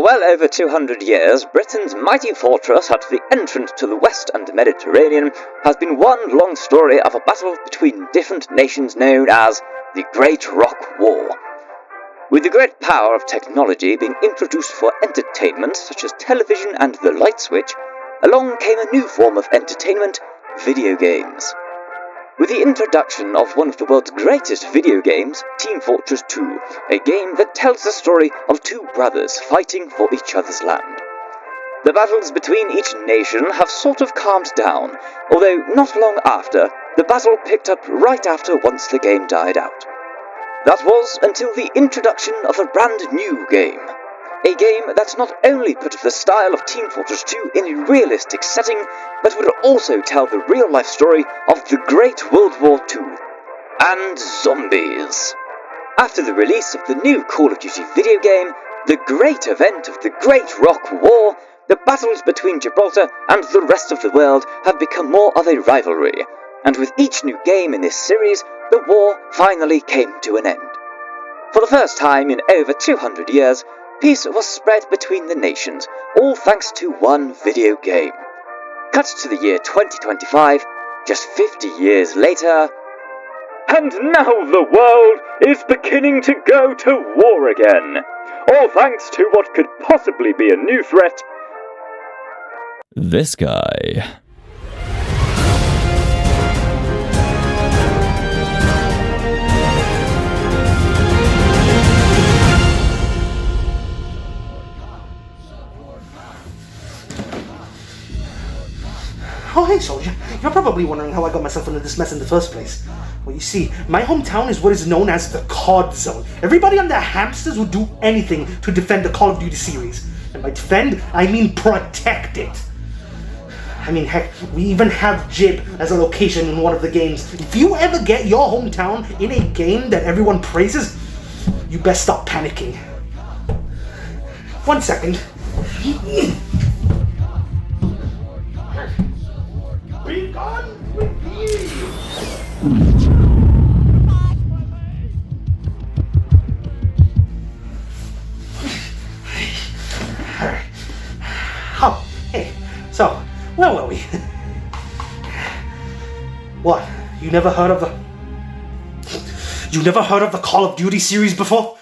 For well over 200 years, Britain's mighty fortress at the entrance to the West and Mediterranean has been one long story of a battle between different nations known as the Great Rock War. With the great power of technology being introduced for entertainment, such as television and the light switch, along came a new form of entertainment, video games. With the introduction of one of the world's greatest video games, Team Fortress 2, a game that tells the story of two brothers fighting for each other's land. The battles between each nation have sort of calmed down, although not long after, the battle picked up right after once the game died out. That was until the introduction of a brand new game. A game that not only put the style of Team Fortress 2 in a realistic setting, but would also tell the real-life story of the Great World War II and zombies. After the release of the new Call of Duty video game, the great event of the Great Rock War, the battles between Gibraltar and the rest of the world have become more of a rivalry, and with each new game in this series, the war finally came to an end. For the first time in over 200 years, peace was spread between the nations, all thanks to one video game. Cut to the year 2025, just 50 years later, and now the world is beginning to go to war again, all thanks to what could possibly be a new threat. This guy. Oh, hey, soldier. You're probably wondering how I got myself into this mess in the first place. Well, you see, my hometown is what is known as the COD zone. Everybody on their hamsters would do anything to defend the Call of Duty series. And by defend, I mean protect it. I mean, heck, we even have Jib as a location in one of the games. If you ever get your hometown in a game that everyone praises, you best stop panicking. 1 second. Be gone with you! Oh, hey, so, where were we? What, you never heard of the Call of Duty series before?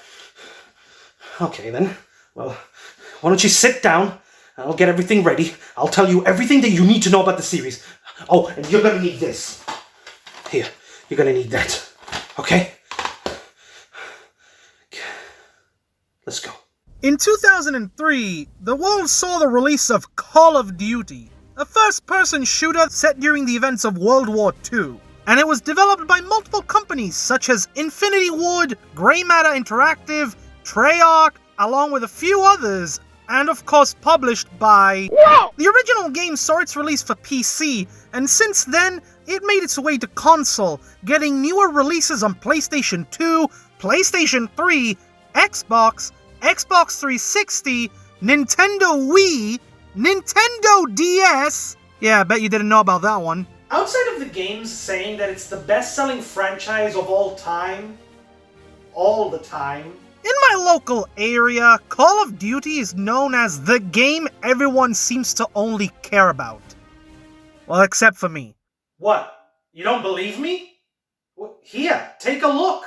Okay then, well, why don't you sit down, I'll get everything ready, I'll tell you everything that you need to know about the series. Oh, and you're gonna need this. Here, you're gonna need that. Okay? Let's go. In 2003, the world saw the release of Call of Duty, a first-person shooter set during the events of World War II. And it was developed by multiple companies such as Infinity Ward, Grey Matter Interactive, Treyarch, along with a few others, and of course published by... Whoa! The original game saw its release for PC, and since then, it made its way to console, getting newer releases on PlayStation 2, PlayStation 3, Xbox, Xbox 360, Nintendo Wii, Nintendo DS... Yeah, I bet you didn't know about that one. Outside of the games saying that it's the best-selling franchise of all time, all the time... In my local area, Call of Duty is known as the game everyone seems to only care about. Well, except for me. What? You don't believe me? Well, here, take a look.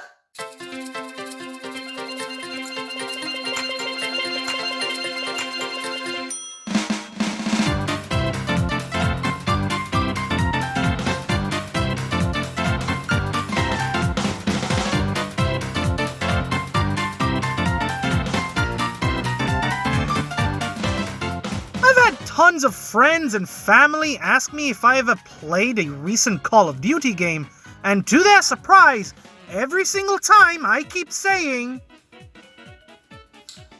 Tons of friends and family ask me if I ever played a recent Call of Duty game, and to their surprise, every single time I keep saying...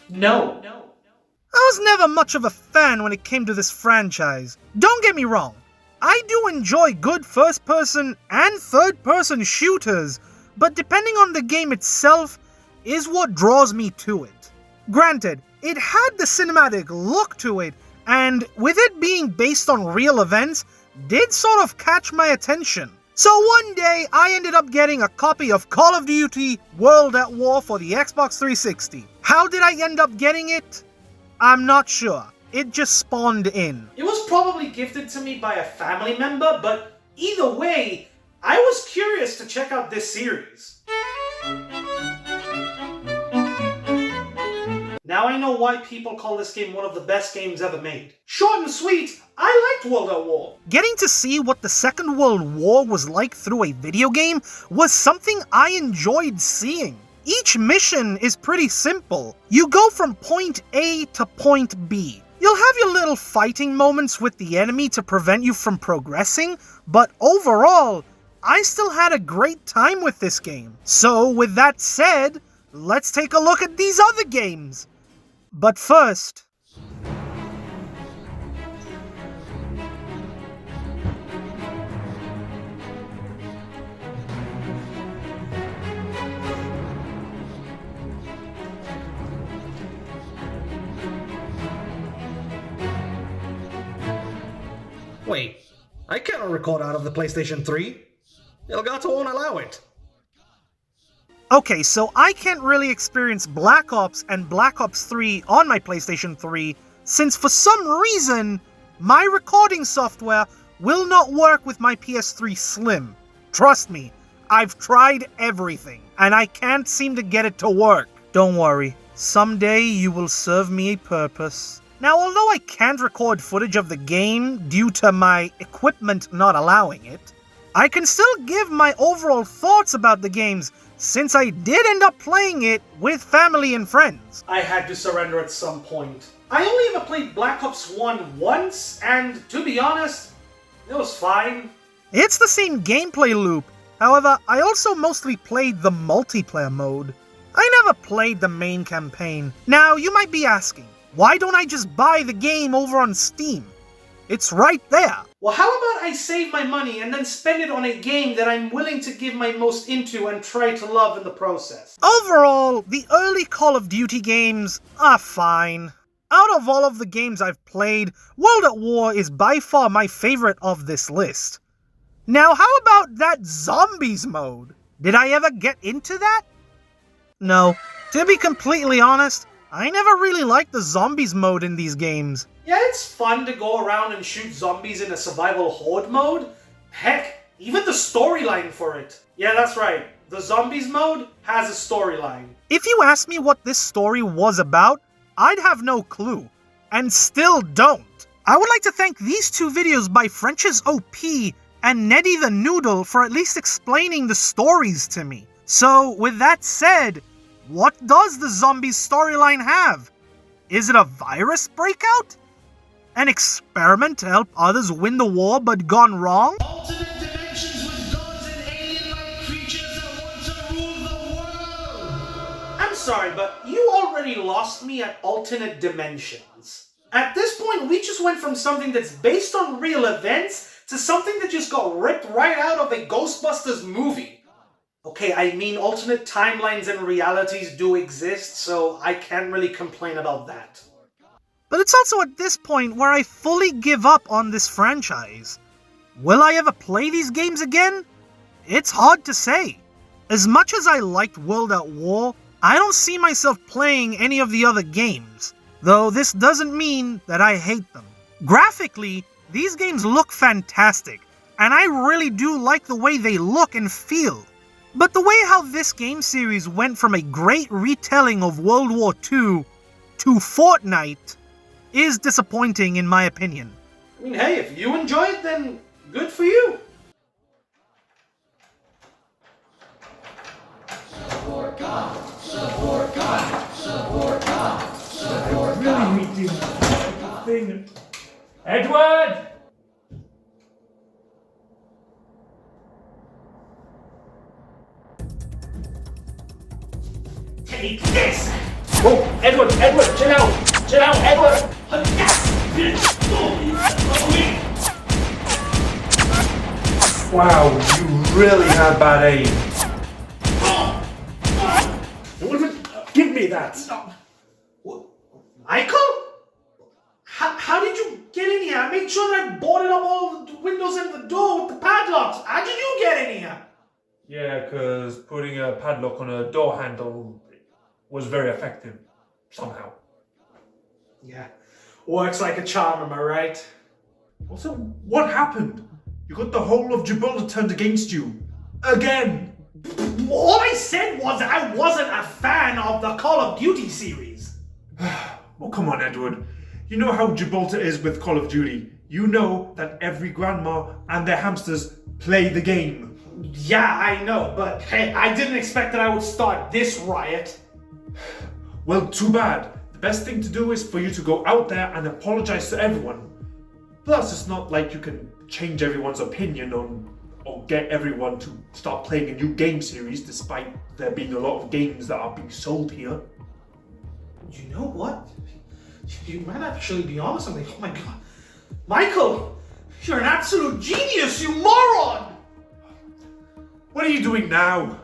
No. I was never much of a fan when it came to this franchise. Don't get me wrong, I do enjoy good first-person and third-person shooters, but depending on the game itself is what draws me to it. Granted, it had the cinematic look to it, and with it being based on real events, did sort of catch my attention. So one day, I ended up getting a copy of Call of Duty World at War for the Xbox 360. How did I end up getting it? I'm not sure. It just spawned in. It was probably gifted to me by a family member, but either way, I was curious to check out this series. Now I know why people call this game one of the best games ever made. Short and sweet, I liked World at War. Getting to see what the Second World War was like through a video game was something I enjoyed seeing. Each mission is pretty simple. You go from point A to point B. You'll have your little fighting moments with the enemy to prevent you from progressing, but overall, I still had a great time with this game. So with that said, let's take a look at these other games. But first... Wait, I cannot record out of the PlayStation 3. Elgato won't allow it. Okay, so I can't really experience Black Ops and Black Ops 3 on my PlayStation 3, since for some reason, my recording software will not work with my PS3 Slim. Trust me, I've tried everything, and I can't seem to get it to work. Don't worry, someday you will serve me a purpose. Now, although I can't record footage of the game due to my equipment not allowing it, I can still give my overall thoughts about the games since I did end up playing it with family and friends. I had to surrender at some point. I only ever played Black Ops 1 once, and to be honest, it was fine. It's the same gameplay loop, however, I also mostly played the multiplayer mode. I never played the main campaign. Now, you might be asking, why don't I just buy the game over on Steam? It's right there. Well, how about I save my money and then spend it on a game that I'm willing to give my most into and try to love in the process? Overall, the early Call of Duty games are fine. Out of all of the games I've played, World at War is by far my favorite of this list. Now, how about that Zombies mode? Did I ever get into that? No. To be completely honest, I never really liked the Zombies mode in these games. Yeah, it's fun to go around and shoot zombies in a survival horde mode. Heck, even the storyline for it. Yeah, that's right. The Zombies mode has a storyline. If you asked me what this story was about, I'd have no clue. And still don't. I would like to thank these two videos by French's OP and Neddy the Noodle for at least explaining the stories to me. So, with that said, what does the Zombies storyline have? Is it a virus breakout? An experiment to help others win the war but gone wrong? Alternate dimensions with gods and alien-like creatures that want to rule the world! I'm sorry, but you already lost me at alternate dimensions. At this point, we just went from something that's based on real events to something that just got ripped right out of a Ghostbusters movie. Okay, I mean, alternate timelines and realities do exist, so I can't really complain about that. But it's also at this point where I fully give up on this franchise. Will I ever play these games again? It's hard to say. As much as I liked World at War, I don't see myself playing any of the other games, though this doesn't mean that I hate them. Graphically, these games look fantastic, and I really do like the way they look and feel. But the way how this game series went from a great retelling of World War II to Fortnite is disappointing in my opinion. I mean, hey, if you enjoy it, then good for you. Support God! Support God! Support God! Support Really God! need to do that thing. Edward! Take this! Whoa, Edward, chill out! Chill out, Edward! Wow, you really have bad aim. Give me that! Michael? How did you get in here? I made sure that I boarded up all the windows and the door with the padlocks. How did you get in here? Yeah, because putting a padlock on a door handle was very effective, somehow. Yeah. Works like a charm, am I right? Also, what happened? You got the whole of Gibraltar turned against you. Again! All I said was I wasn't a fan of the Call of Duty series. Well, come on, Edward. You know how Gibraltar is with Call of Duty. You know that every grandma and their hamsters play the game. Yeah, I know, but hey, I didn't expect that I would start this riot. Well, too bad. The best thing to do is for you to go out there and apologize to everyone. Plus, it's not like you can change everyone's opinion on or get everyone to start playing a new game series despite there being a lot of games that are being sold here. You know what? You might actually be onto something. Oh my god. Michael! You're an absolute genius, you moron! What are you doing now?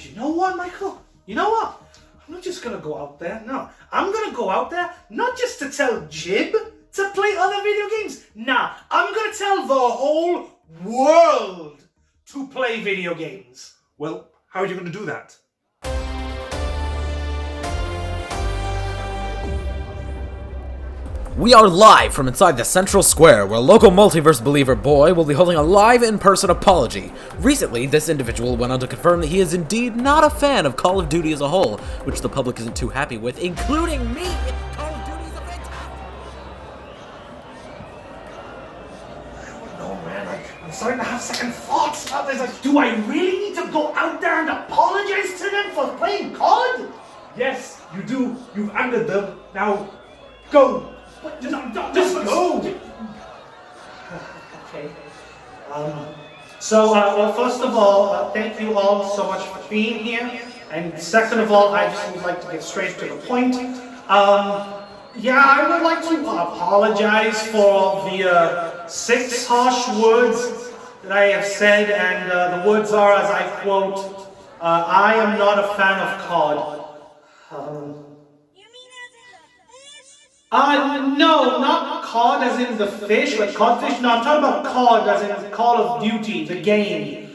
You know what, Michael? You know what? I'm not just gonna go out there. No. I'm gonna go out there not just to tell Jib to play other video games. Nah. I'm gonna tell the whole world to play video games. Well, how are you going to do that? We are live from inside the Central Square, where local multiverse believer boy will be holding a live in-person apology. Recently, this individual went on to confirm that he is indeed not a fan of Call of Duty as a whole, which the public isn't too happy with, including me. Call of Duty is a fantastic... No, man, I'm starting to have second thoughts about this. Like, do I really need to go out there and apologize to them for playing COD? Yes, you do. You've angered them. Now, go. Just go. Okay. Well, first of all, thank you all so much for being here. And second of all, I just would like to get straight to the point. Yeah, I would like to apologize for the 6 harsh words that I have said, and the words are, as I quote, I am not a fan of COD. No, not COD as in the fish, like codfish. No, I'm talking about COD as in Call of Duty, the game.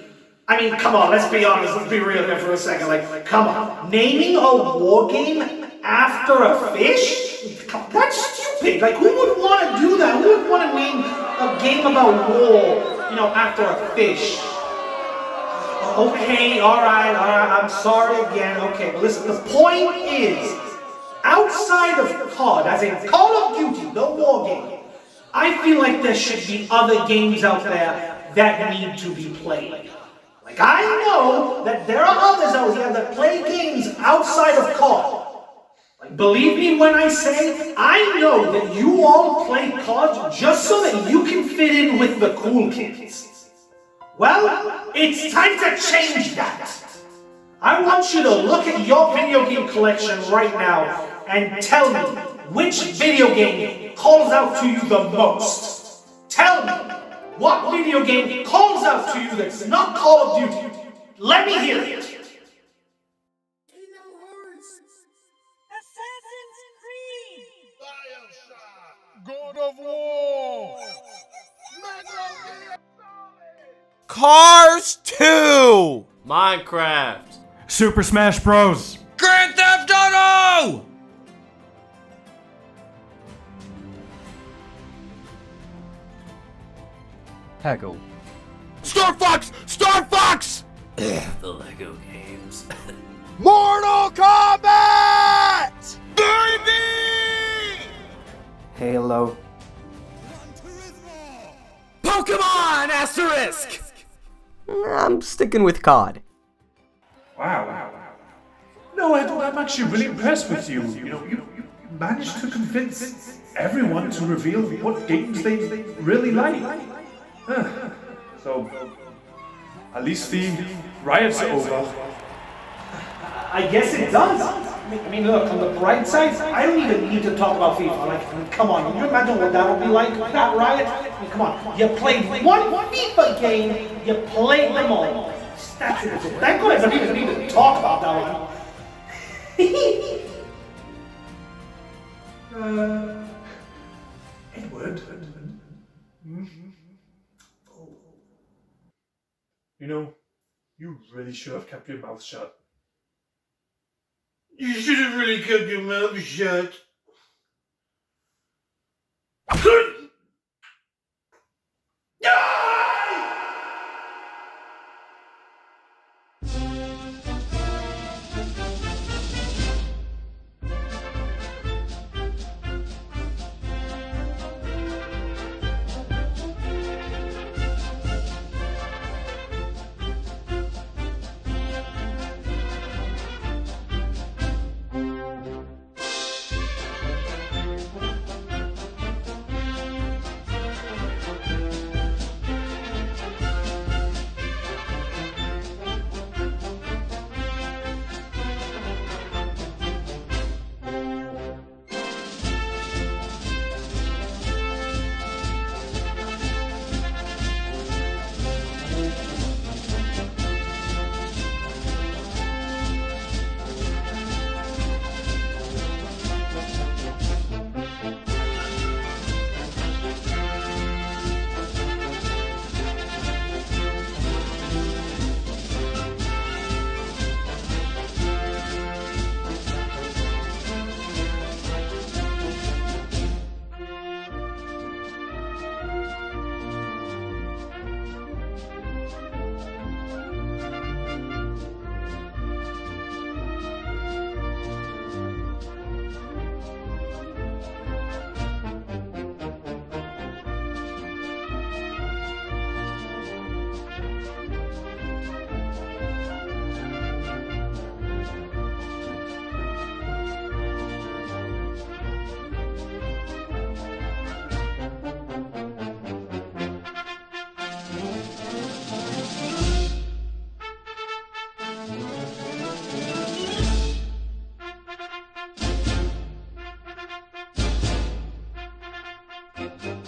I mean, come on, let's be honest, let's be real here for a second. Like, come on. Naming a war game after a fish? That's stupid. Like, who would want to do that? Who would want to name a game about war, after a fish? Okay, alright, I'm sorry again. Okay, but listen, the point is, outside of COD, as in Call of Duty, the war game, I feel like there should be other games out there that need to be played. Like, I know that there are others out here that play games outside of COD. Like, believe me when I say, I know that you all play COD just so that you can fit in with the cool kids. Well, it's time to change that. I want you to look at your video game collection right now and tell me which video game calls out to you the most. Tell me what video game calls out to you that's not Call of Duty. Let me hear it. Assassin's Creed! Bioshock! God of War! Cars 2! Minecraft. Super Smash Bros. Grand Theft Auto! Haggle. Star Fox! Star Fox! The Lego games. Mortal Kombat! Baby! Halo. Pokemon Asterisk! I'm sticking with COD. Wow. No, I'm actually really impressed with you. You managed to convince everyone to reveal what games they really like. So, at least the riots are over. I guess it does. I mean, look, on the bright side, I don't even need to talk about FIFA. Like, come on, can you imagine what that would be like? That riot? I mean, come on, you played one FIFA game, you played them all. That's it. Thank God I don't even need to talk about that one. Edward. You really should have kept your mouth shut. You should have really kept your mouth shut. Bye.